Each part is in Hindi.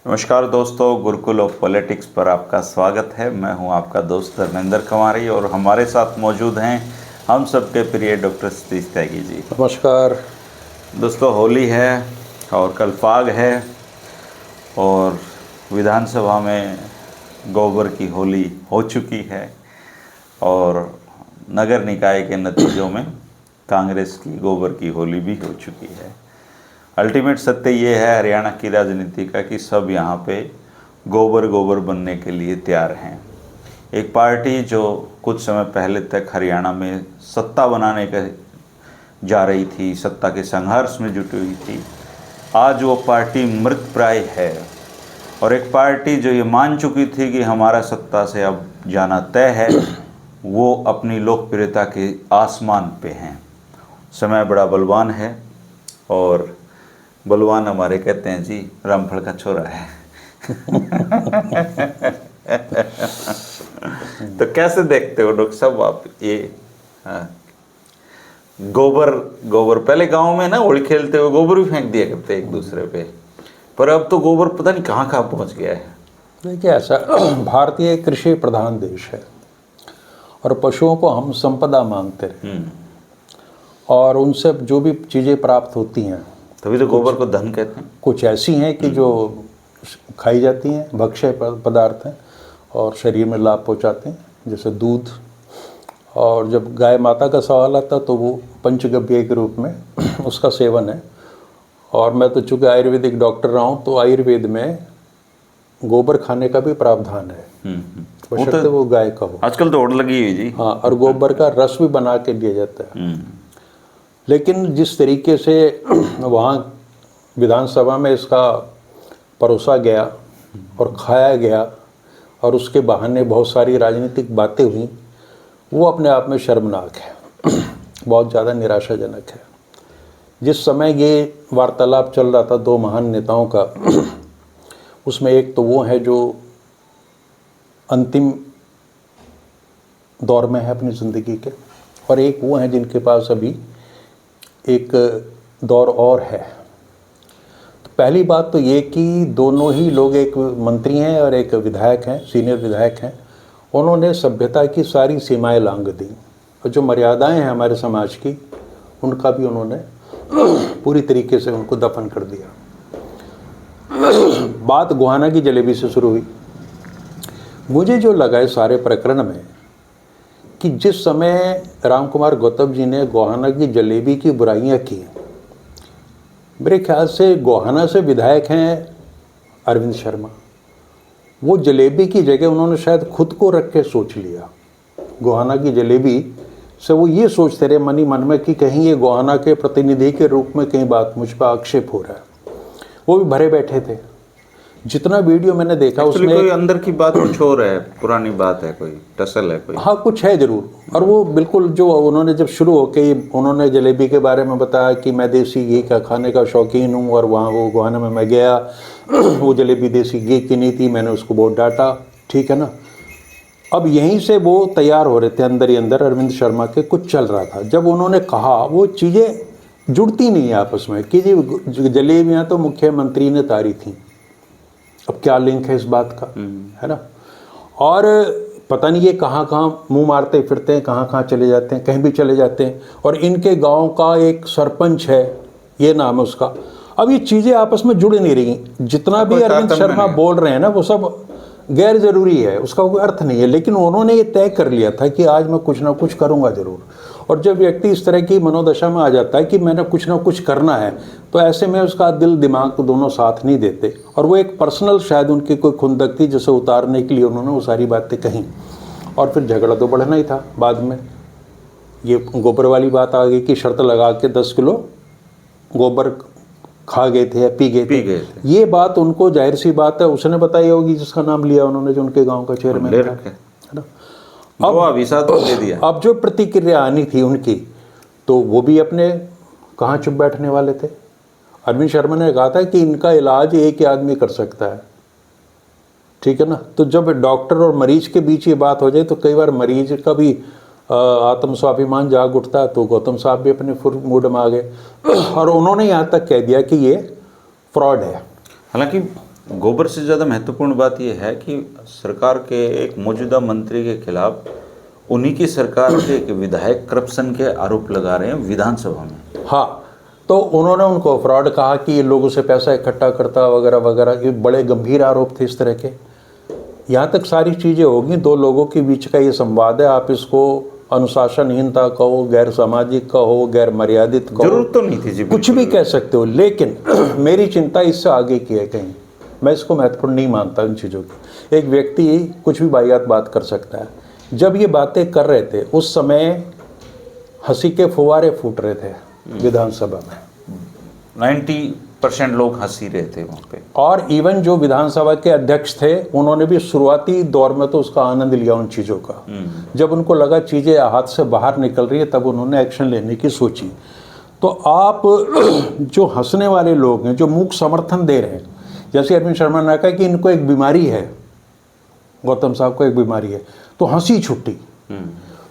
नमस्कार दोस्तों, गुरुकुल ऑफ पॉलिटिक्स पर आपका स्वागत है। मैं हूं आपका दोस्त धर्मेंद्र कुमारी और हमारे साथ मौजूद हैं हम सबके प्रिय डॉक्टर सतीश त्यागी जी। नमस्कार दोस्तों, होली है और कल फाग है और विधानसभा में गोबर की होली हो चुकी है और नगर निकाय के नतीजों में कांग्रेस की गोबर की होली भी हो चुकी है। अल्टीमेट सत्य ये है हरियाणा की राजनीति का कि सब यहाँ पे गोबर गोबर बनने के लिए तैयार हैं। एक पार्टी जो कुछ समय पहले तक हरियाणा में सत्ता बनाने का जा रही थी, सत्ता के संघर्ष में जुटी हुई थी, आज वो पार्टी मृत प्राय है। और एक पार्टी जो ये मान चुकी थी कि हमारा सत्ता से अब जाना तय है, वो अपनी लोकप्रियता के आसमान पे हैं। समय बड़ा बलवान है और बलवान हमारे कहते हैं जी रामफल का छोरा है। तो कैसे देखते हो डॉक्टर साहब आप ये गोबर पहले गांव में ना होली खेलते हुए गोबर भी फेंक दिया करते एक दूसरे पे, पर अब तो गोबर पता नहीं कहाँ कहाँ पहुँच गया है। देखिए, ऐसा भारतीय कृषि प्रधान देश है और पशुओं को हम संपदा मानते हैं और उनसे जो भी चीज़ें प्राप्त होती हैं, तभी तो गोबर को धन कहते हैं। कुछ ऐसी हैं कि जो खाई जाती हैं, भक्ष्य पदार्थ हैं और शरीर में लाभ पहुंचाते हैं, जैसे दूध। और जब गाय माता का सवाल आता तो वो पंचगव्य के रूप में उसका सेवन है। और मैं तो चूँकि आयुर्वेदिक डॉक्टर रहा हूँ, तो आयुर्वेद में गोबर खाने का भी प्रावधान है, बशर्ते वो गाय का हो। आजकल तो ओढ़ लगी हुई जी। हाँ, और गोबर का रस भी बना के दिया जाता है। लेकिन जिस तरीके से वहाँ विधानसभा में इसका परोसा गया और खाया गया और उसके बहाने बहुत सारी राजनीतिक बातें हुई, वो अपने आप में शर्मनाक है, बहुत ज़्यादा निराशाजनक है। जिस समय ये वार्तालाप चल रहा था दो महान नेताओं का, उसमें एक तो वो है जो अंतिम दौर में है अपनी ज़िंदगी के, और एक वो है जिनके पास अभी एक दौर और है। तो पहली बात तो ये कि दोनों ही लोग, एक मंत्री हैं और एक विधायक हैं, सीनियर विधायक हैं, उन्होंने सभ्यता की सारी सीमाएं लांघ दी और जो मर्यादाएं हैं हमारे समाज की, उनका भी उन्होंने पूरी तरीके से उनको दफन कर दिया। बात गोहाना की जलेबी से शुरू हुई। मुझे जो लगा इस सारे प्रकरण में कि जिस समय रामकुमार गौतम जी ने गोहाना की जलेबी की बुराइयां की, मेरे ख्याल से गोहाना से विधायक हैं अरविंद शर्मा, वो जलेबी की जगह उन्होंने शायद खुद को रख के सोच लिया। गोहाना की जलेबी से वो ये सोचते रहे मन ही मन में कि कहीं ये गोहाना के प्रतिनिधि के रूप में कहीं बात मुझ पर आक्षेप हो रहा है। वो भी भरे बैठे थे। जितना वीडियो मैंने देखा उसमें कोई अंदर की बात कुछ हो रहा है, पुरानी बात है, कोई टसल है कोई। हाँ, कुछ है जरूर। और वो बिल्कुल जो उन्होंने जब शुरू होके उन्होंने जलेबी के बारे में बताया कि मैं देसी घी का खाने का शौकीन हूँ और वहाँ वो गोहाना में मैं गया, वो जलेबी देसी घी की नहीं थी, मैंने उसको बहुत डांटा, ठीक है ना। अब यहीं से वो तैयार हो रहे थे अंदर ही अंदर, अरविंद शर्मा के कुछ चल रहा था। जब उन्होंने कहा, वो चीज़ें जुड़ती नहीं आपस में कि जी जलेबियाँ तो मुख्यमंत्री ने तारी थी, अब क्या लिंक है इस बात का, है ना। और पता नहीं ये कहाँ कहाँ मुंह मारते फिरते हैं, कहाँ कहाँ चले जाते हैं, कहीं भी चले जाते हैं। और इनके गांव का एक सरपंच है, ये नाम है उसका। अब ये चीज़ें आपस में जुड़ नहीं रही। जितना भी अरविंद शर्मा बोल रहे हैं ना, वो सब गैर ज़रूरी है, उसका कोई अर्थ नहीं है। लेकिन उन्होंने ये तय कर लिया था कि आज मैं कुछ ना कुछ करूँगा ज़रूर। और जब व्यक्ति इस तरह की मनोदशा में आ जाता है कि मैंने कुछ ना कुछ करना है, तो ऐसे में उसका दिल दिमाग तो दोनों साथ नहीं देते। और वो एक पर्सनल शायद उनकी कोई खुंदक थी, जिसे उतारने के लिए उन्होंने वो सारी बातें कहीं। और फिर झगड़ा तो बढ़ना ही था। बाद में ये गोबर वाली बात आ गई कि शर्त लगा के 10 किलो गोबर खा गए थे या पी गए थे। ये बात उनको जाहिर सी बात है उसने बताई होगी, जिसका नाम लिया उन्होंने, जो उनके गाँव का चेयरमैन था, है ना। अब जो प्रतिक्रिया आनी थी उनकी, तो वो भी अपने कहाँ चुप बैठने वाले थे। अरविंद शर्मा ने कहा था कि इनका इलाज एक ही आदमी कर सकता है, ठीक है ना। तो जब डॉक्टर और मरीज के बीच ये बात हो जाए, तो कई बार मरीज का भी आत्म स्वाभिमान जाग उठता है। तो गौतम साहब भी अपने फुल मूड में आ गए और उन्होंने यहाँ तक कह दिया कि ये फ्रॉड है। हालांकि गोबर से ज़्यादा महत्वपूर्ण बात यह है कि सरकार के एक मौजूदा मंत्री के खिलाफ उन्हीं की सरकार के एक विधायक करप्शन के आरोप लगा रहे हैं विधानसभा में। हाँ, तो उन्होंने उनको फ्रॉड कहा कि ये लोगों से पैसा इकट्ठा करता वगैरह वगैरह, ये बड़े गंभीर आरोप थे इस तरह के। यहाँ तक सारी चीज़ें होगी, दो लोगों के बीच का ये संवाद है, आप इसको अनुशासनहीनता कहो, गैर सामाजिक कहो, गैर मर्यादित कहो, जरूरत तो नहीं थी जी, कुछ भी कह सकते हो, लेकिन मेरी चिंता इससे आगे की है। कहीं मैं इसको महत्वपूर्ण नहीं मानता इन चीज़ों की। एक व्यक्ति कुछ भी वाहियात बात कर सकता है। जब ये बातें कर रहे थे उस समय हंसी के फुवारे फूट रहे थे विधानसभा में, 90% लोग हंसी रहे थे वहाँ पे। और इवन जो विधानसभा के अध्यक्ष थे उन्होंने भी शुरुआती दौर में तो उसका आनंद लिया उन चीज़ों का। जब उनको लगा चीज़ें हाथ से बाहर निकल रही है तब उन्होंने एक्शन लेने की सोची। तो आप जो हंसने वाले लोग हैं, जो मूक समर्थन दे रहे हैं, जैसे अरविंद शर्मा ने कहा कि इनको एक बीमारी है, गौतम साहब को एक बीमारी है, तो हंसी छुट्टी।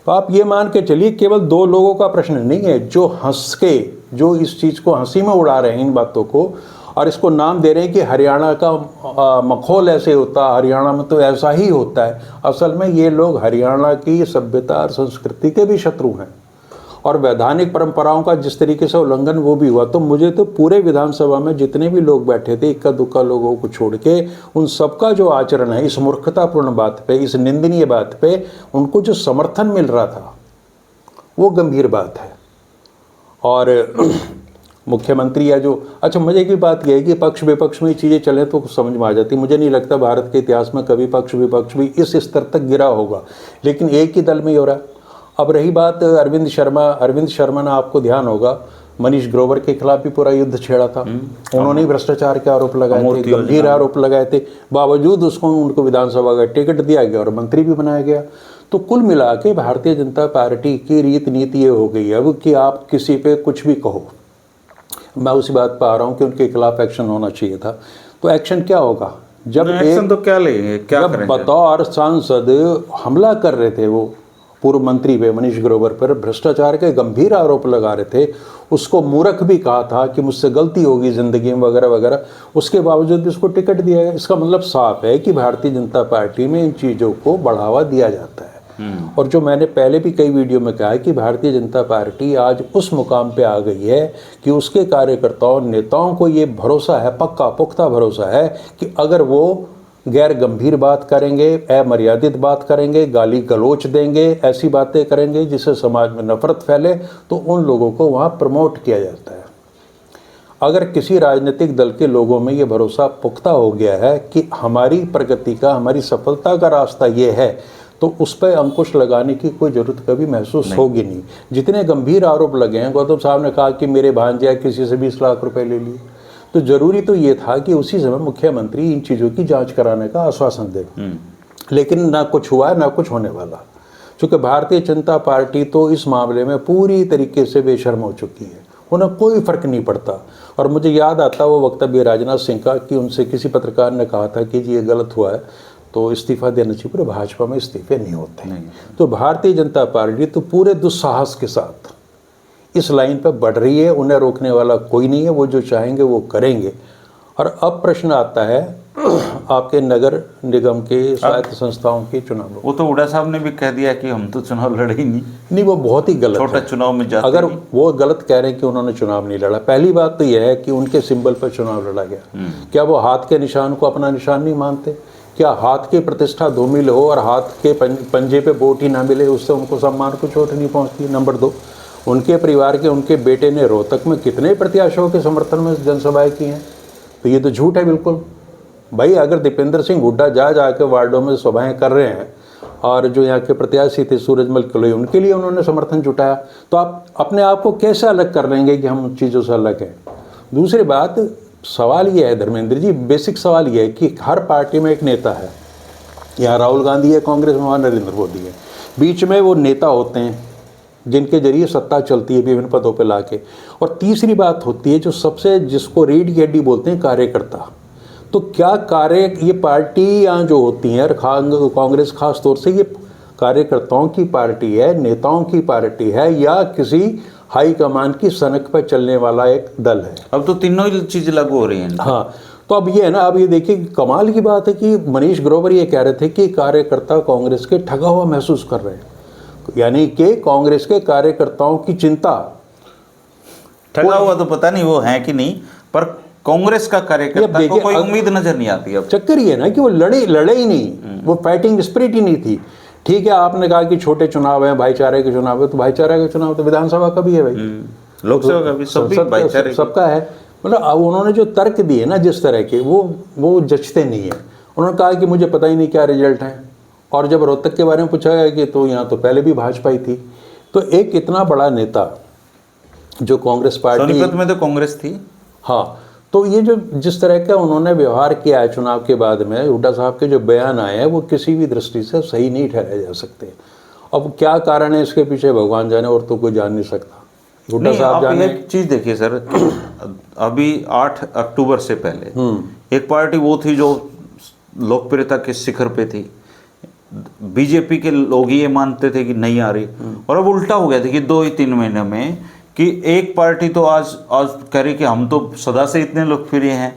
तो आप ये मान के चलिए केवल दो लोगों का प्रश्न नहीं है जो हंस के, जो इस चीज़ को हंसी में उड़ा रहे हैं इन बातों को, और इसको नाम दे रहे हैं कि हरियाणा का मखौल ऐसे होता, हरियाणा में तो ऐसा ही होता है। असल में ये लोग हरियाणा की सभ्यता और संस्कृति के भी शत्रु हैं, और वैधानिक परंपराओं का जिस तरीके से उल्लंघन वो भी हुआ। तो मुझे तो पूरे विधानसभा में जितने भी लोग बैठे थे, इक्का दुक्का लोगों को छोड़ के, उन सबका जो आचरण है इस मूर्खतापूर्ण बात पे, इस निंदनीय बात पे, उनको जो समर्थन मिल रहा था वो गंभीर बात है। और मुख्यमंत्री या जो, अच्छा मजे की बात यह है कि पक्ष विपक्ष में चीज़ें चले तो कुछ समझ में आ जाती। मुझे नहीं लगता भारत के इतिहास में कभी पक्ष विपक्ष भी इस स्तर तक गिरा होगा, लेकिन एक ही दल में ही हो रहा है। अब रही बात अरविंद शर्मा ने, आपको ध्यान होगा मनीष ग्रोवर के खिलाफ भी पूरा युद्ध छेड़ा था। उन्होंने भ्रष्टाचार के आरोप लगाए थे, गंभीर आरोप लगाए थे, बावजूद उसको उनको विधानसभा का टिकट दिया गया और मंत्री भी बनाया गया। तो कुल मिला के भारतीय जनता पार्टी की रीत नीति ये हो गई अब कि आप किसी पे कुछ भी कहो। मैं उसी बात पर आ रहा हूँ कि उनके खिलाफ एक्शन होना चाहिए था। तो एक्शन क्या होगा? जब एक्शन तो क्या लेंगे, क्या करेंगे? बतौर सांसद हमला कर रहे थे वो पूर्व मंत्री पे, मनीष ग्रोवर पर भ्रष्टाचार के गंभीर आरोप लगा रहे थे, उसको मूर्ख भी कहा था कि मुझसे गलती होगी ज़िंदगी में वगैरह वगैरह, उसके बावजूद भी उसको टिकट दिया गया। इसका मतलब साफ है कि भारतीय जनता पार्टी में इन चीज़ों को बढ़ावा दिया जाता है। और जो मैंने पहले भी कई वीडियो में कहा है कि भारतीय जनता पार्टी आज उस मुकाम पे आ गई है कि उसके कार्यकर्ताओं नेताओं को ये भरोसा है, पक्का पुख्ता भरोसा है कि अगर वो गैर गंभीर बात करेंगे, अमर्यादित बात करेंगे, गाली गलोच देंगे, ऐसी बातें करेंगे जिससे समाज में नफरत फैले, तो उन लोगों को वहाँ प्रमोट किया जाता है। अगर किसी राजनीतिक दल के लोगों में ये भरोसा पुख्ता हो गया है कि हमारी प्रगति का, हमारी सफलता का रास्ता ये है, तो उस पर अंकुश लगाने की कोई ज़रूरत कभी महसूस होगी नहीं। जितने गंभीर आरोप लगे हैं, गौतम साहब ने कहा कि मेरे भांजे किसी से 20 लाख रुपए ले लिए, तो जरूरी तो ये था कि उसी समय मुख्यमंत्री इन चीज़ों की जांच कराने का आश्वासन दे, लेकिन ना कुछ हुआ ना कुछ होने वाला। क्योंकि भारतीय जनता पार्टी तो इस मामले में पूरी तरीके से बेशर्म हो चुकी है, उन्हें कोई फर्क नहीं पड़ता। और मुझे याद आता वो वक्तव्य राजनाथ सिंह का कि उनसे किसी पत्रकार ने कहा था कि जी ये गलत हुआ है तो इस्तीफा देना चाहिए, पूरे भाजपा में इस्तीफे नहीं होते। तो भारतीय जनता पार्टी तो पूरे दुस्साहस के साथ इस लाइन पर बढ़ रही है, उन्हें रोकने वाला कोई नहीं है, वो जो चाहेंगे वो करेंगे। और अब प्रश्न आता है आपके नगर निगम के, स्वायत्त संस्थाओं के चुनाव। वो तो हुड्डा साहब ने भी कह दिया कि हम तो चुनाव लड़े ही नहीं। वो बहुत ही गलत छोटा चुनाव में जाते अगर वो गलत कह रहे हैं कि उन्होंने चुनाव नहीं लड़ा, पहली बात तो यह है कि उनके सिंबल पर चुनाव लड़ा गया। क्या वो हाथ के निशान को अपना निशान नहीं मानते? क्या हाथ की प्रतिष्ठा धूमिल हो और हाथ के पंजे पे वोट ही ना मिले उससे उनको सम्मान को चोट नहीं पहुंचती? नंबर 2, उनके परिवार के उनके बेटे ने रोहतक में कितने प्रत्याशियों के समर्थन में जनसभाएं की हैं? तो ये तो झूठ है बिल्कुल। भाई अगर दीपेंद्र सिंह हुड्डा जाके वार्डों में सभाएं कर रहे हैं और जो यहाँ के प्रत्याशी थे सूरजमल किलोई, उनके लिए उन्होंने समर्थन जुटाया, तो आप अपने आप को कैसे अलग कर लेंगे कि हम चीज़ों से अलग हैं? दूसरी बात, सवाल ये है धर्मेंद्र जी, बेसिक सवाल ये है कि हर पार्टी में एक नेता है। यहाँ राहुल गांधी है कांग्रेस में, वहाँ नरेंद्र मोदी है, बीच में वो नेता होते हैं जिनके जरिए सत्ता चलती है विभिन्न पदों पे लाके। और तीसरी बात होती है जो सबसे, जिसको रीढ़ की हड्डी बोलते हैं, कार्यकर्ता। तो क्या ये पार्टी यहाँ जो होती है, कांग्रेस खास तौर से, ये कार्यकर्ताओं की पार्टी है, नेताओं की पार्टी है, या किसी हाई कमान की सनक पर चलने वाला एक दल है? अब तो तीनों ही चीज़ लागू हो रही हैं। हाँ, तो अब ये है ना, अब ये देखिए कि कमाल की बात है कि मनीष ग्रोवर ये कह रहे थे कि कार्यकर्ता कांग्रेस के ठगा हुआ महसूस कर रहे हैं, यानी कि कांग्रेस के कार्यकर्ताओं की चिंता। ठगा हुआ तो पता नहीं वो है कि नहीं, पर कांग्रेस का कार्यकर्ता को कोई उम्मीद नजर नहीं आती। अब चक्कर ये ना कि वो लड़े ही नहीं, वो फाइटिंग स्पिरिट ही नहीं थी। ठीक है, आपने कहा कि छोटे चुनाव है, भाईचारे के चुनाव है, तो भाईचारे का चुनाव तो विधानसभा का भी है भाई, लोकसभा का भी, सबका है। मतलब अब उन्होंने जो तर्क दिए ना जिस तरह के, वो जचते नहीं है। उन्होंने कहा कि मुझे पता ही नहीं क्या रिजल्ट है, और जब रोहतक के बारे में पूछा गया कि तो यहाँ तो पहले भी भाजपा ही थी। तो एक इतना बड़ा नेता जो कांग्रेस पार्टी, सोनीपत में तो कांग्रेस थी, हाँ, तो ये जो जिस तरह का उन्होंने व्यवहार किया है चुनाव के बाद में, हुड्डा साहब के जो बयान आए हैं वो किसी भी दृष्टि से सही नहीं ठहराए जा सकते। अब क्या कारण है इसके पीछे भगवान जाने, और तो कोई जान नहीं सकता। हुड्डा साहब जाने। एक चीज देखिए सर, अभी 8 अक्टूबर से पहले एक पार्टी वो थी जो लोकप्रियता के शिखर पे थी, बीजेपी के लोग ये मानते थे कि नहीं आ रही, और अब उल्टा हो गया था कि 2-3 महीने में कि एक पार्टी तो आज कह रही कि हम तो सदा से इतने लोकप्रिय हैं,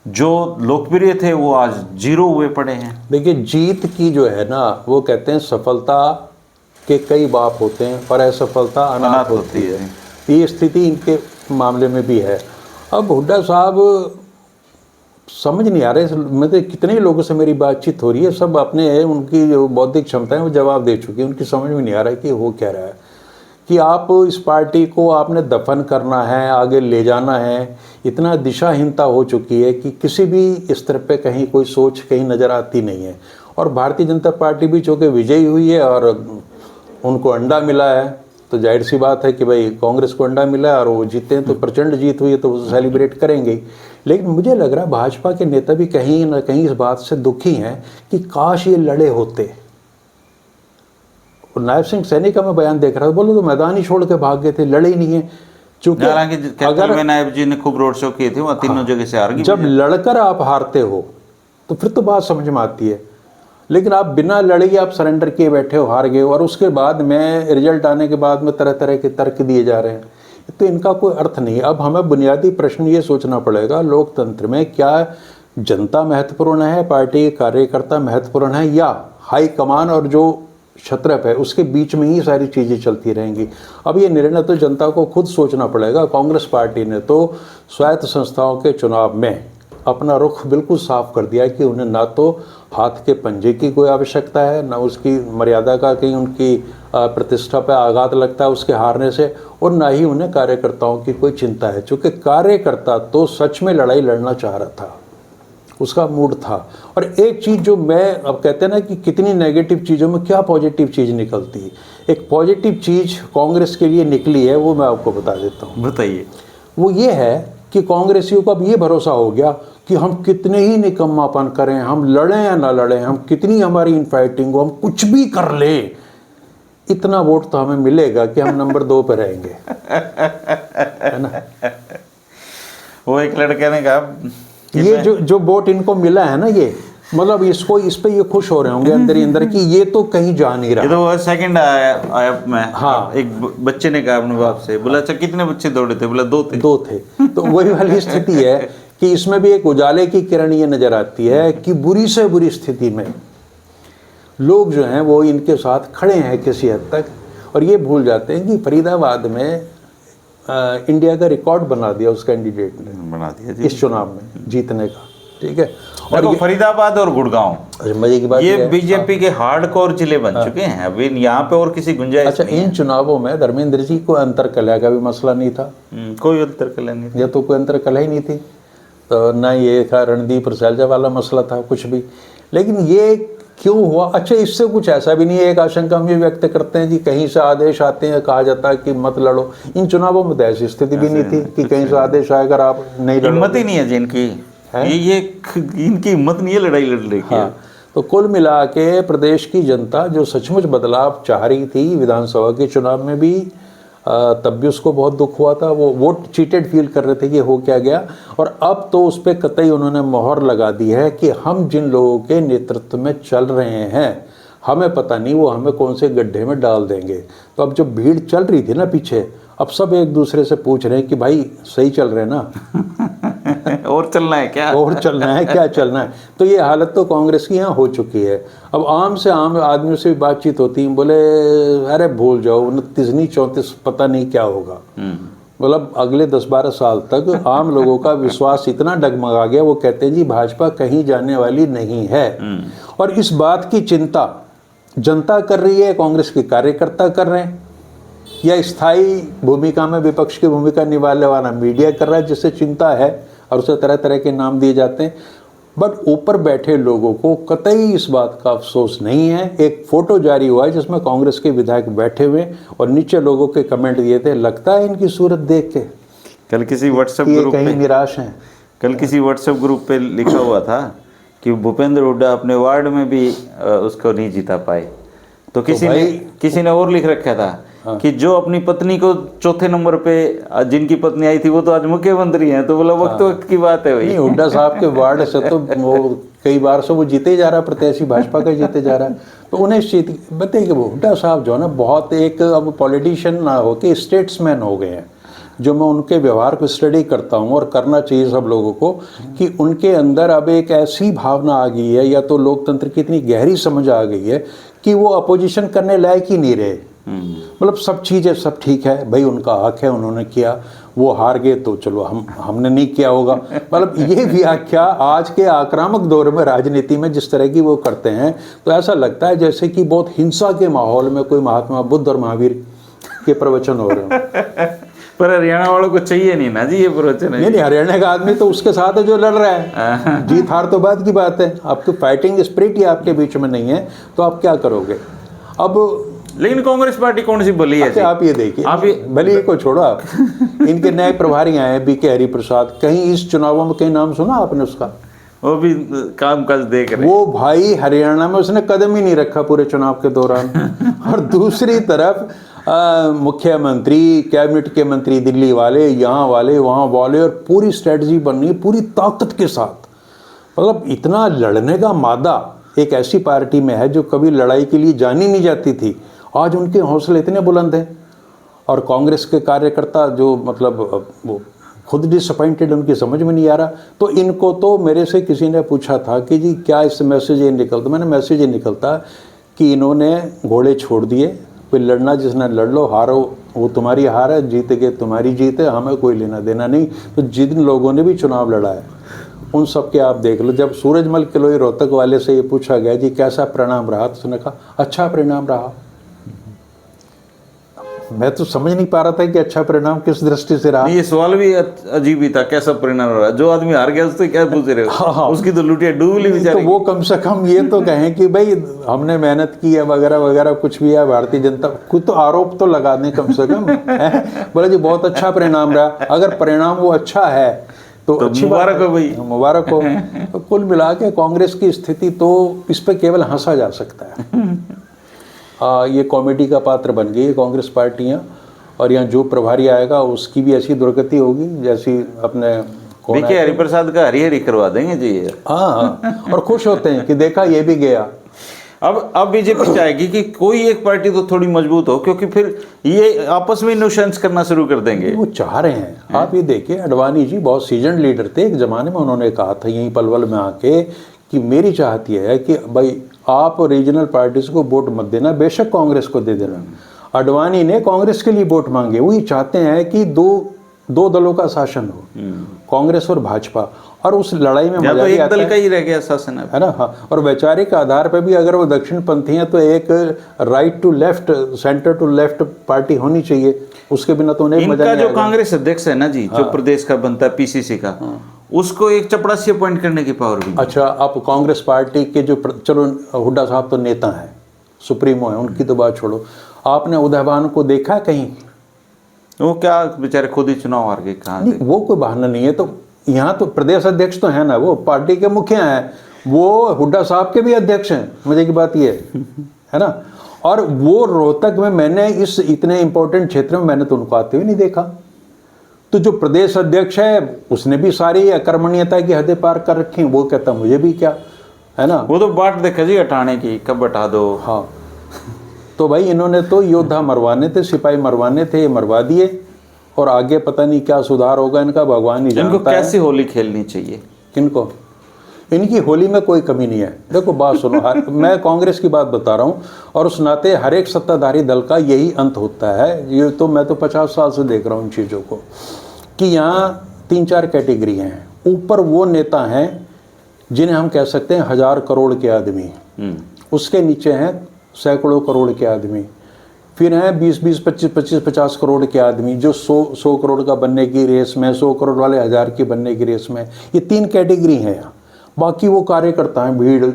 जो लोकप्रिय थे वो आज जीरो हुए पड़े हैं। देखिए, जीत की जो है ना, वो कहते हैं सफलता के कई बाप होते हैं पर असफलता अनाथ होती है। ये स्थिति इनके मामले में भी है। अब हुड्डा साहब समझ नहीं आ रहे, मतलब कितने लोगों से मेरी बातचीत हो रही है, सब अपने उनकी जो बौद्धिक क्षमता है वो जवाब दे चुकी है। उनकी समझ में नहीं आ रहा है कि हो क्या रहा है, कि आप इस पार्टी को आपने दफन करना है, आगे ले जाना है। इतना दिशाहीनता हो चुकी है कि किसी भी स्तर पे कहीं कोई सोच कहीं नज़र आती नहीं है। और भारतीय जनता पार्टी भी चूँकि विजयी हुई है और उनको अंडा मिला है, तो जाहिर सी बात है कि भाई कांग्रेस को अंडा मिला है और वो जीते हैं, तो प्रचंड जीत हुई है तो वो सेलिब्रेट करेंगे ही। लेकिन मुझे लग रहा है भाजपा के नेता भी कहीं ना कहीं इस बात से दुखी हैं कि काश ये लड़े होते। नायब सिंह सैनी का मैं बयान देख रहा था, बोलो तो मैदान ही छोड़ के भाग गए थे, लड़े ही नहीं है। चूंकि अगर नायब जी ने खूब रोड शो किए थे, वहाँ तीनों जगह से हार गए। जब लड़कर आप हारते हो तो फिर तो बात समझ में आती है, लेकिन आप बिना लड़े आप सरेंडर किए बैठे हो, हार गए, और उसके बाद में रिजल्ट आने के बाद में तरह तरह के तर्क दिए जा रहे हैं, तो इनका कोई अर्थ नहीं है। अब हमें बुनियादी प्रश्न ये सोचना पड़ेगा, लोकतंत्र में क्या जनता महत्वपूर्ण है, पार्टी के कार्यकर्ता महत्वपूर्ण है, या हाईकमान और जो छत्रप है उसके बीच में ही सारी चीज़ें चलती रहेंगी। अब ये निर्णय तो जनता को खुद सोचना पड़ेगा। कांग्रेस पार्टी ने तो स्वायत्त संस्थाओं के चुनाव में अपना रुख बिल्कुल साफ कर दिया कि उन्हें ना तो हाथ के पंजे की कोई आवश्यकता है, ना उसकी मर्यादा का कहीं उनकी प्रतिष्ठा पर आघात लगता है उसके हारने से, और ना ही उन्हें कार्यकर्ताओं की कोई चिंता है। चूँकि कार्यकर्ता तो सच में लड़ाई लड़ना चाह रहा था, उसका मूड था। और एक चीज़ जो मैं, अब कहते हैं ना कि कितनी नेगेटिव चीज़ों में क्या पॉजिटिव चीज़ निकलती है, एक पॉजिटिव चीज़ कांग्रेस के लिए निकली है, वो मैं आपको बता देता हूँ। बताइए। वो ये है कि कांग्रेसियों को अब ये भरोसा हो गया कि हम कितने ही निकम्मापन करें, हम लड़ें या ना लड़ें, हम कितनी हमारी इनफाइटिंग हो, हम कुछ भी कर लें, इतना वोट तो हमें मिलेगा कि हम नंबर 2 पे रहेंगे, है ना। वो एक लड़के ने कहा ये जो वोट इनको मिला है ना, ये मतलब इसको इस पे ये खुश हो रहे होंगे अंदर ही अंदर कि ये तो कहीं जा नहीं रहा। ये तो सेकंड आया मैं। हाँ, एक बच्चे ने कहा अपने बाप से, बोला अच्छा कितने बच्चे दौड़े थे, बोला 2 थे। 2 थे। तो वही वाली स्थिति है कि इसमें भी एक उजाले की किरण ये नजर आती है कि बुरी से बुरी स्थिति में लोग जो हैं वो इनके साथ खड़े हैं किसी हद तक, और ये भूल जाते हैं कि फरीदाबाद में इंडिया का रिकॉर्ड बना दिया उस कैंडिडेट ने, बना दिया इस चुनाव में जीतने का। ठीक है, और फरीदाबाद और गुड़गांव, मजे की बात ये बीजेपी के हार्डकोर जिले बन चुके हैं। अभी यहाँ पे और किसी गुंजाइश अच्छा, इन चुनावों में धर्मेंद्र जी को अंतरकलह का भी मसला नहीं था, कोई अंतरकलह नहीं था, या तो कोई अंतरकलह ही नहीं थी, तो ना ये था रणदीप और शैलजा वाला मसला था कुछ भी। लेकिन ये क्यों हुआ? अच्छा, इससे कुछ ऐसा भी नहीं है, एक आशंका हम ये व्यक्त करते हैं कि कहीं से आदेश आते हैं, कहा जाता है कि मत लड़ो। इन चुनावों में तो ऐसी स्थिति भी नहीं थी कि कहीं से आदेश आएगा आप नहीं लड़ो। हिम्मत ही नहीं है जिनकी, ये इनकी हिम्मत नहीं है लड़ाई लड़ने की। हाँ, तो कुल मिला के प्रदेश की जनता जो सचमुच बदलाव चाह रही थी विधानसभा के चुनाव में भी, तब भी उसको बहुत दुख हुआ था। वो वोट चीटेड फील कर रहे थे कि हो क्या गया, और अब तो उस पर कतई उन्होंने मोहर लगा दी है कि हम जिन लोगों के नेतृत्व में चल रहे हैं, हमें पता नहीं वो हमें कौन से गड्ढे में डाल देंगे। तो अब जो भीड़ चल रही थी ना पीछे, अब सब एक दूसरे से पूछ रहे हैं कि भाई सही चल रहे हैं ना। और चलना है क्या? और चलना है क्या, चलना है। तो ये हालत तो कांग्रेस की यहाँ हो चुकी है। अब आम से आम आदमियों से भी बातचीत होती है, बोले अरे भूल जाओ 29 नहीं 34 पता नहीं क्या होगा। मतलब अगले 10-12 साल तक आम लोगों का विश्वास इतना डगमगा गया, वो कहते हैं जी भाजपा कहीं जाने वाली नहीं है। और इस बात की चिंता जनता कर रही है, कांग्रेस के कार्यकर्ता कर रहे हैं, या स्थायी भूमिका में विपक्ष की भूमिका निभाने वाला मीडिया कर रहा है, जिससे चिंता है और उसे तरह तरह के नाम दिए जाते हैं। बट ऊपर बैठे लोगों को कतई इस बात का अफसोस नहीं है। एक फोटो जारी हुआ है जिसमें कांग्रेस के विधायक बैठे हुए और नीचे लोगों के कमेंट दिए थे, लगता है इनकी सूरत देख के कल किसी व्हाट्सएप ग्रुप कहीं पे निराश हैं। कल किसी व्हाट्सएप ग्रुप पे लिखा हुआ था कि भूपेंद्र हुड्डा अपने वार्ड में भी उसको नहीं जिता पाए। तो किसी ने और लिख रखा था कि जो अपनी पत्नी को चौथे नंबर पे जिनकी पत्नी आई थी वो तो आज मुख्यमंत्री हैं। तो बोला वक्त की बात है भाई। नहीं, हुड्डा साहब के वार्ड से तो वो कई बार से वो जीते जा रहा है, प्रत्याशी भाजपा का जीते जा रहा है। तो उन्हें बताइए कि वो हुड्डा साहब जो है ना बहुत एक अब पॉलिटिशियन ना हो के स्टेट्समैन हो गए हैं। जो मैं उनके व्यवहार को स्टडी करता हूँ, और करना चाहिए सब लोगों को, कि उनके अंदर अब एक ऐसी भावना आ गई है, या तो लोकतंत्र की इतनी गहरी समझ आ गई है कि वो अपोजिशन करने लायक ही नहीं रहे। मतलब सब चीज़ें सब ठीक है भाई, उनका हक है, उन्होंने किया, वो हार गए तो चलो हमने नहीं किया होगा। मतलब ये व्याख्या आज के आक्रामक दौर में राजनीति में जिस तरह की वो करते हैं, तो ऐसा लगता है जैसे कि बहुत हिंसा के माहौल में कोई महात्मा बुद्ध और महावीर के प्रवचन हो रहे हो। पर हरियाणा वालों को चाहिए नहीं ना जी ये प्रवचन। नहीं, हरियाणा का आदमी तो उसके साथ है जो लड़ रहा है। जीत हार तो बात की बात है, आपकी फाइटिंग स्पिरिट ही आपके बीच में नहीं है, तो आप क्या करोगे। अब लेकिन कांग्रेस पार्टी कौन सी भली है? आप ये देखिए, आप ये भली को छोड़ो, आप इनके नए प्रभारी आए हैं बीके हरिप्रसाद, कहीं इस चुनावों में कहीं नाम सुना आपने उसका? वो भी काम काज देख रहे। वो भाई हरियाणा में उसने कदम ही नहीं रखा पूरे चुनाव के दौरान। और दूसरी तरफ मुख्यमंत्री, कैबिनेट के मंत्री दिल्ली वाले, यहाँ वाले, वहाँ वाले, और पूरी स्ट्रेटजी बननी पूरी ताकत के साथ। मतलब इतना लड़ने का मादा एक ऐसी पार्टी में है जो कभी लड़ाई के लिए जानी नहीं जाती थी, आज उनके हौसले इतने बुलंद हैं। और कांग्रेस के कार्यकर्ता जो मतलब वो खुद डिसअपॉइंटेड, उनकी समझ में नहीं आ रहा। तो इनको तो मेरे से किसी ने पूछा था कि जी क्या इस मैसेज ये निकलता, मैंने मैसेज ये निकलता कि इन्होंने घोड़े छोड़ दिए, कोई लड़ना जिसने लड़ लो, हारो वो तुम्हारी हार है, जीत के तुम्हारी जीत है, हमें कोई लेना देना नहीं। तो जिन लोगों ने भी चुनाव लड़ा है उन सब के आप देख लो। जब सूरजमल किलोई रोहतक वाले से ये पूछा गया जी कैसा परिणाम रहा, तो उसने कहा अच्छा परिणाम रहा। मैं तो समझ नहीं पा रहा था कि अच्छा परिणाम किस दृष्टि से रहा। ये सवाल भी अजीब ही था, कैसा परिणाम रहा। जो आदमी हार गया उससे क्या पूछ रहे हो? हाँ, उसकी तो लुटिया डूब ली बेचारी। तो वो कम से कम ये तो कहें कि भाई हमने मेहनत की है वगैरह वगैरह, कुछ भी है। भारतीय जनता खुद तो आरोप तो लगा दें कम से कम। बोले जी बहुत अच्छा परिणाम रहा। अगर परिणाम वो अच्छा है तो अच्छी मुबारक हो भाई, मुबारक हो। तो कुल मिला के कांग्रेस की स्थिति तो इस पर केवल हंसा जा सकता है। ये कॉमेडी का पात्र बन गई है कांग्रेस पार्टियां। और यहाँ जो प्रभारी आएगा उसकी भी ऐसी दुर्गति होगी जैसी अपने बीके हरिप्रसाद का हरी हरी करवा देंगे जी। हाँ, और खुश होते हैं कि देखा ये भी गया। अब बीजेपी चाहेगी कि कोई एक पार्टी तो थोड़ी मजबूत हो, क्योंकि फिर ये आपस में न्यूसेंस करना शुरू कर देंगे। वो चाह रहे हैं। आप ये देखिए अडवाणी जी बहुत सीजन लीडर थे, एक जमाने में उन्होंने कहा था यहीं पलवल में आके कि मेरी चाहत यह है कि भाई आप रीजनल पार्टीज को वोट मत देना, बेशक कांग्रेस को दे देना। अडवाणी ने कांग्रेस के लिए वोट मांगे। वही चाहते हैं कि दो दलों का शासन हो, कांग्रेस और भाजपा। और उस लड़ाई में तो एक दल का ही रह गया शासन है ना। हाँ, और वैचारिक आधार पर भी अगर वो दक्षिण पंथी हैं तो एक right to left, centre to left party होनी चाहिए। उसके बिना तो उन्हें इनका जो कांग्रेस अध्यक्ष है ना जी, जो प्रदेश का बनता है पीसीसी का, उसको एक चपड़ासी अपॉइंट करने की पावर भी। अच्छा, आप कांग्रेस पार्टी के जो चलो हुड्डा साहब तो नेता हैं, सुप्रीमो है, उनकी तो बात छोड़ो। आपने उदयभान को देखा कहीं? वो क्या बेचारे खुद ही चुनाव हार गए। कहाँ नहीं, वो कोई बहाना नहीं है। तो यहाँ तो प्रदेश अध्यक्ष तो है ना, वो पार्टी के मुखिया हैं, वो हुड्डा साहब के भी अध्यक्ष हैं। मजे की बात ये है ना। और वो रोहतक में मैंने इस इतने इंपॉर्टेंट क्षेत्र में मैंने तो उनको आते हुए नहीं देखा। तो जो प्रदेश अध्यक्ष है उसने भी सारी अकर्मण्यता की हदें पार कर रखी। वो कहता मुझे भी क्या है ना, वो तो बाट देखा जी हटाने की, कब हटा दो। हाँ, तो भाई इन्होंने तो योद्धा मरवाने थे, सिपाही मरवाने थे, ये मरवा दिए। और आगे पता नहीं क्या सुधार होगा इनका, भगवान ही जानता है। इनको कैसी होली खेलनी चाहिए? किनको? इनकी होली में कोई कमी नहीं है। देखो बात सुनो, मैं कांग्रेस की बात बता रहा हूँ और उस नाते हर एक सत्ताधारी दल का यही अंत होता है। ये तो मैं तो 50 साल से देख रहा हूँ इन चीज़ों को, कि यहाँ 3-4 कैटेगरी हैं। ऊपर वो नेता हैं जिन्हें हम कह सकते हैं 1000 करोड़ के आदमी, उसके नीचे हैं सैकड़ों करोड़ के आदमी, फिर हैं 20-20, 25-25, 50 करोड़ के आदमी जो 100 करोड़ का बनने की रेस में, 100 करोड़ वाले 1000 की बनने की रेस में। ये 3 कैटेगरी हैं यहाँ। बाकी वो कार्यकर्ता हैं, भीड़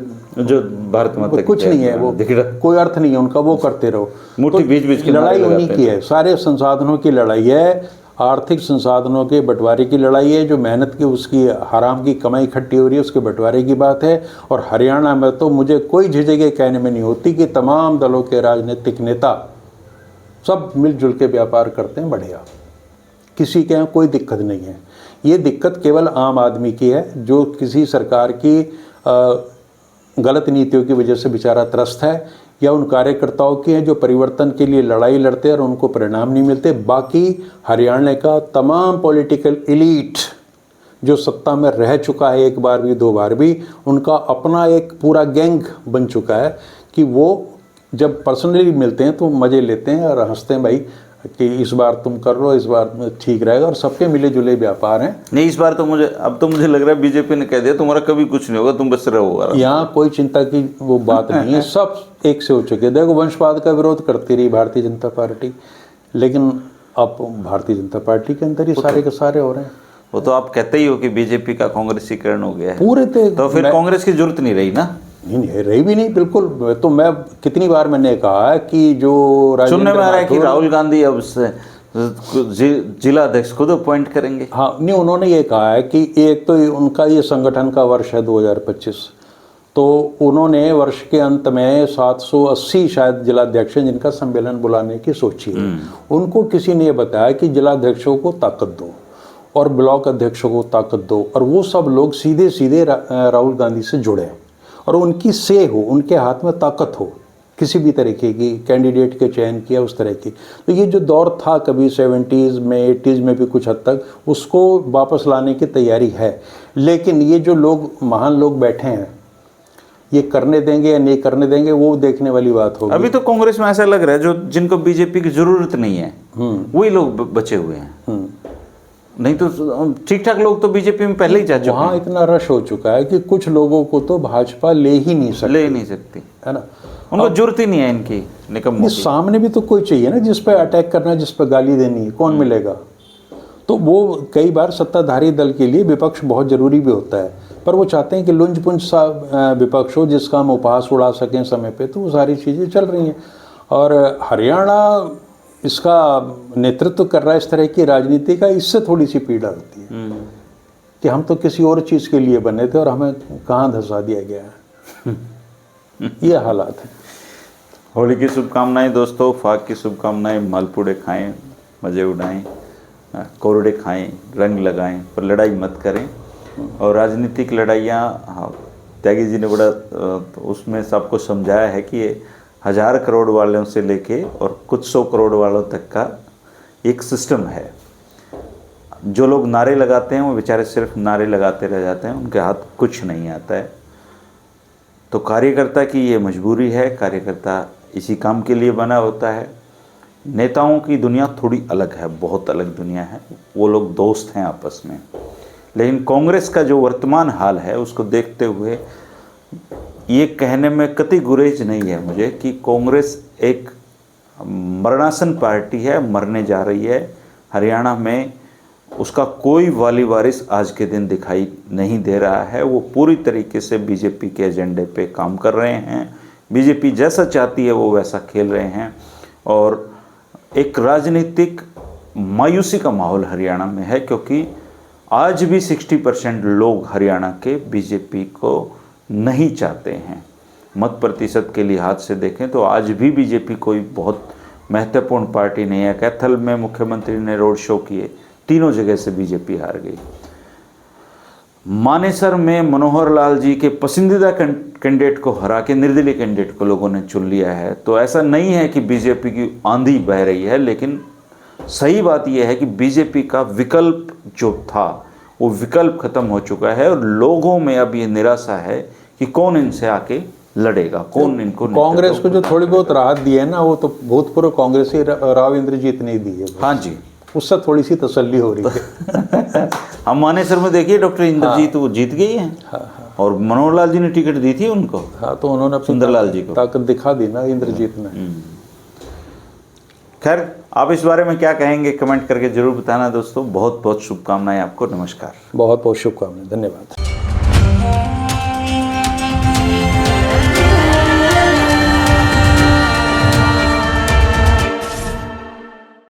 जो भारत माता की कुछ नहीं है, वो कोई अर्थ नहीं है उनका, वो करते रहो। मुट्ठी बीच बीच की लड़ाई उन्हीं की है, सारे संसाधनों की लड़ाई है, आर्थिक संसाधनों के बंटवारे की लड़ाई है। जो मेहनत की उसकी हराम की कमाई इकट्ठी हो रही है उसके बंटवारे की बात है। और हरियाणा में तो मुझे कोई झिझक कहने में नहीं होती कि तमाम दलों के राजनीतिक नेता सब मिलजुल के व्यापार करते हैं, बढ़िया, किसी के यहाँ कोई दिक्कत नहीं है। ये दिक्कत केवल आम आदमी की है जो किसी सरकार की गलत नीतियों की वजह से बेचारा त्रस्त है, या उन कार्यकर्ताओं की है जो परिवर्तन के लिए लड़ाई लड़ते हैं और उनको परिणाम नहीं मिलते। बाकी हरियाणा का तमाम पॉलिटिकल एलीट जो सत्ता में रह चुका है, एक बार भी 2 बार भी, उनका अपना एक पूरा गैंग बन चुका है कि वो जब पर्सनली मिलते हैं तो मज़े लेते हैं और हंसते हैं, भाई कि इस बार तुम कर लो, इस बार ठीक रहेगा, और सबके मिले जुले व्यापार हैं। नहीं, इस बार तो मुझे लग रहा है बीजेपी ने कह दिया तुम्हारा कभी कुछ नहीं होगा, तुम बस रहो। यहाँ कोई चिंता की वो बात नहीं है, सब एक से हो चुके हैं। देखो वंशवाद का विरोध करती रही भारतीय जनता पार्टी, लेकिन अब भारतीय जनता पार्टी के अंदर ही सारे के सारे हो रहे हैं। वो तो आप कहते ही हो कि बीजेपी का कांग्रेसीकरण हो गया है पूरे, तो फिर कांग्रेस की जरूरत नहीं रही ना? नहीं रही भी नहीं, बिल्कुल। तो मैं कितनी बार मैंने कहा कि जो सुनने में आ रहा है कि राहुल गांधी अब जिला अध्यक्ष खुद अपॉइंट करेंगे। हाँ, नहीं, उन्होंने ये कहा है कि एक तो उनका ये संगठन का वर्ष है 2025, तो उन्होंने वर्ष के अंत में 780 शायद जिलाध्यक्ष जिनका सम्मेलन बुलाने की सोची है। उनको किसी ने ये बताया कि जिलाध्यक्षों को ताकत दो और ब्लॉक अध्यक्षों को ताकत दो, और वो सब लोग सीधे सीधे राहुल गांधी से जुड़े और उनकी से हो, उनके हाथ में ताकत हो किसी भी तरीके की, कैंडिडेट के चयन किया उस तरह की। तो ये जो दौर था कभी 70s में 80s में भी कुछ हद तक, उसको वापस लाने की तैयारी है। लेकिन ये जो लोग महान लोग बैठे हैं, ये करने देंगे या नहीं करने देंगे वो देखने वाली बात होगी। अभी तो कांग्रेस में ऐसा लग रहा है जो जिनको बीजेपी की जरूरत नहीं है वही लोग बचे हुए हैं। नहीं तो ठीक ठाक लोग तो बीजेपी में पहले ही जा चुके हैं। वहाँ इतना रश हो चुका है कि कुछ लोगों को तो भाजपा ले ही नहीं सकती, है ना? उनको जरूरत ही नहीं है इनकी निकम्मों की। सामने भी तो कोई चाहिए ना जिस पे अटैक करना, जिस पे गाली देनी है, कौन मिलेगा? तो वो कई बार सत्ताधारी दल के लिए विपक्ष बहुत जरूरी भी होता है, पर वो चाहते हैं कि लुंज पुंज सा विपक्ष हो जिसका हम उपहास उड़ा सकें समय पे। तो वो सारी चीज़ें चल रही हैं और हरियाणा इसका नेतृत्व कर रहा है इस तरह की राजनीति का। इससे थोड़ी सी पीड़ा होती है कि हम तो किसी और चीज़ के लिए बने थे और हमें कहाँ धंसा दिया गया है। ये हालात है। होली की शुभकामनाएं दोस्तों, फाग की शुभकामनाएं। मालपुड़े खाएं, मज़े उड़ाएं, कोरड़े खाएं, रंग लगाएं, पर लड़ाई मत करें। और राजनीतिक लड़ाइयाँ, हाँ, त्यागी जी ने बड़ा उसमें सबको समझाया है कि ये 1000 करोड़ वालों से लेके और कुछ 100 करोड़ वालों तक का एक सिस्टम है। जो लोग नारे लगाते हैं वो बेचारे सिर्फ नारे लगाते रह जाते हैं, उनके हाथ कुछ नहीं आता है। तो कार्यकर्ता की ये मजबूरी है, कार्यकर्ता इसी काम के लिए बना होता है। नेताओं की दुनिया थोड़ी अलग है, बहुत अलग दुनिया है, वो लोग दोस्त हैं आपस में। लेकिन कांग्रेस का जो वर्तमान हाल है उसको देखते हुए ये कहने में कतई गुरेज नहीं है मुझे कि कांग्रेस एक मरणासन पार्टी है, मरने जा रही है। हरियाणा में उसका कोई वाली वारिस आज के दिन दिखाई नहीं दे रहा है। वो पूरी तरीके से बीजेपी के एजेंडे पे काम कर रहे हैं। बीजेपी जैसा चाहती है वो वैसा खेल रहे हैं और एक राजनीतिक मायूसी का माहौल हरियाणा में है, क्योंकि आज भी 60% लोग हरियाणा के बीजेपी को नहीं चाहते हैं। मत प्रतिशत के लिहाज से देखें तो आज भी बीजेपी कोई बहुत महत्वपूर्ण पार्टी नहीं है। कैथल में मुख्यमंत्री ने रोड शो किए, तीनों जगह से बीजेपी हार गई। मानेसर में मनोहर लाल जी के पसंदीदा कैंडिडेट को हरा के निर्दलीय कैंडिडेट को लोगों ने चुन लिया है। तो ऐसा नहीं है कि बीजेपी की आंधी बह रही है, लेकिन सही बात यह है कि बीजेपी का विकल्प जो था वो विकल्प खत्म हो चुका है और लोगों में अब ये निराशा है कि कौन इनसे आके लड़ेगा, कौन इनको कांग्रेस को जो थोड़ी बहुत राहत दी है ना, वो तो भूतपूर्व कांग्रेसी राव इंद्रजीत ने दी है। हाँ जी, उससे थोड़ी सी तसल्ली हो रही है। हम मानेसर में देखिए डॉक्टर इंद्रजीत वो जीत गई हैं। और मनोहर लाल जी ने टिकट दी थी उनको। हाँ, तो उन्होंने अपनी सुंदरलाल जी को ताकत दिखा दी ना इंद्रजीत ने। खैर, आप इस बारे में क्या कहेंगे कमेंट करके जरूर बताना दोस्तों। बहुत बहुत शुभकामनाएं आपको। नमस्कार। बहुत बहुत शुभकामनाएं। धन्यवाद।